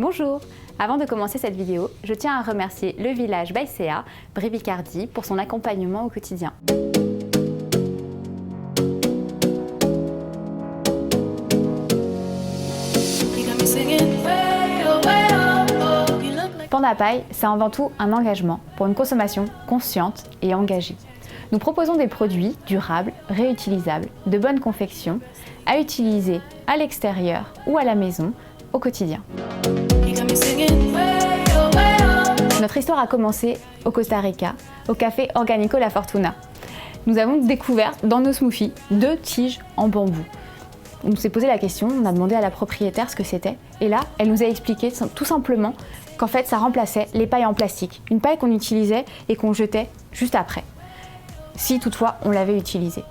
Bonjour! Avant de commencer cette vidéo, je tiens à remercier le village Baïséa, Brie-Picardie, pour son accompagnement au quotidien. Panda Paille, c'est avant tout un engagement pour une consommation consciente et engagée. Nous proposons des produits durables, réutilisables, de bonne confection, à utiliser à l'extérieur ou à la maison, au quotidien. Notre histoire a commencé au Costa Rica, au café Organico La Fortuna. Nous avons découvert dans nos smoothies 2 tiges en bambou. On s'est posé la question, on a demandé à la propriétaire ce que c'était, et là, elle nous a expliqué tout simplement qu'en fait, ça remplaçait les pailles en plastique. Une paille qu'on utilisait et qu'on jetait juste après, si toutefois on l'avait utilisée.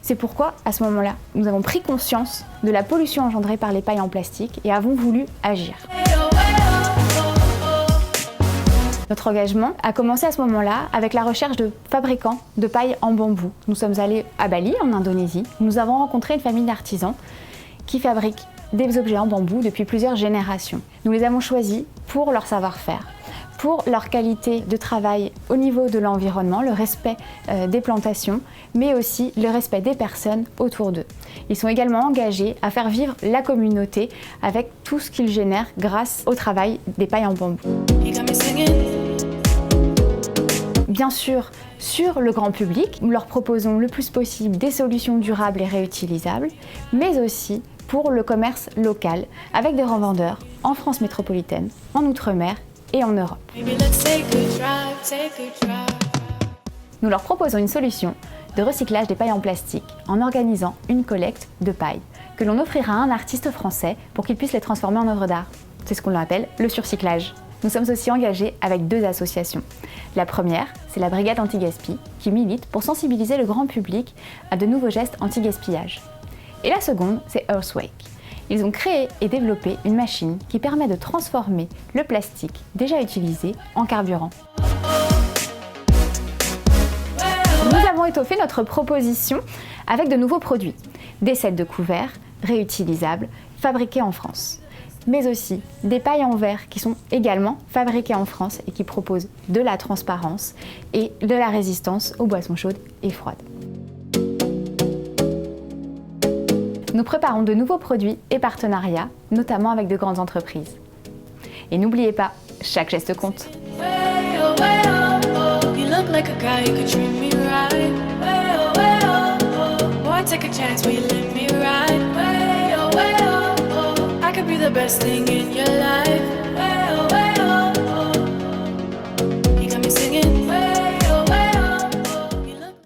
C'est pourquoi, à ce moment-là, nous avons pris conscience de la pollution engendrée par les pailles en plastique et avons voulu agir. Notre engagement a commencé à ce moment-là avec la recherche de fabricants de paille en bambou. Nous sommes allés à Bali, en Indonésie. Nous avons rencontré une famille d'artisans qui fabriquent des objets en bambou depuis plusieurs générations. Nous les avons choisis pour leur savoir-faire, pour leur qualité de travail au niveau de l'environnement, le respect des plantations, mais aussi le respect des personnes autour d'eux. Ils sont également engagés à faire vivre la communauté avec tout ce qu'ils génèrent grâce au travail des pailles en bambou. Bien sûr, sur le grand public, nous leur proposons le plus possible des solutions durables et réutilisables, mais aussi pour le commerce local, avec des revendeurs en France métropolitaine, en Outre-mer et en Europe. Nous leur proposons une solution de recyclage des pailles en plastique en organisant une collecte de paille que l'on offrira à un artiste français pour qu'il puisse les transformer en œuvres d'art. C'est ce qu'on appelle le surcyclage. Nous sommes aussi engagés avec 2 associations. La première, c'est la Brigade Anti-Gaspi, qui milite pour sensibiliser le grand public à de nouveaux gestes anti-gaspillage. Et la seconde, c'est Earthwake. Ils ont créé et développé une machine qui permet de transformer le plastique déjà utilisé en carburant. Nous avons étoffé notre proposition avec de nouveaux produits. Des sets de couverts réutilisables, fabriqués en France. Mais aussi des pailles en verre qui sont également fabriquées en France et qui proposent de la transparence et de la résistance aux boissons chaudes et froides. Nous préparons de nouveaux produits et partenariats, notamment avec de grandes entreprises. Et n'oubliez pas, chaque geste compte. The best thing in your life.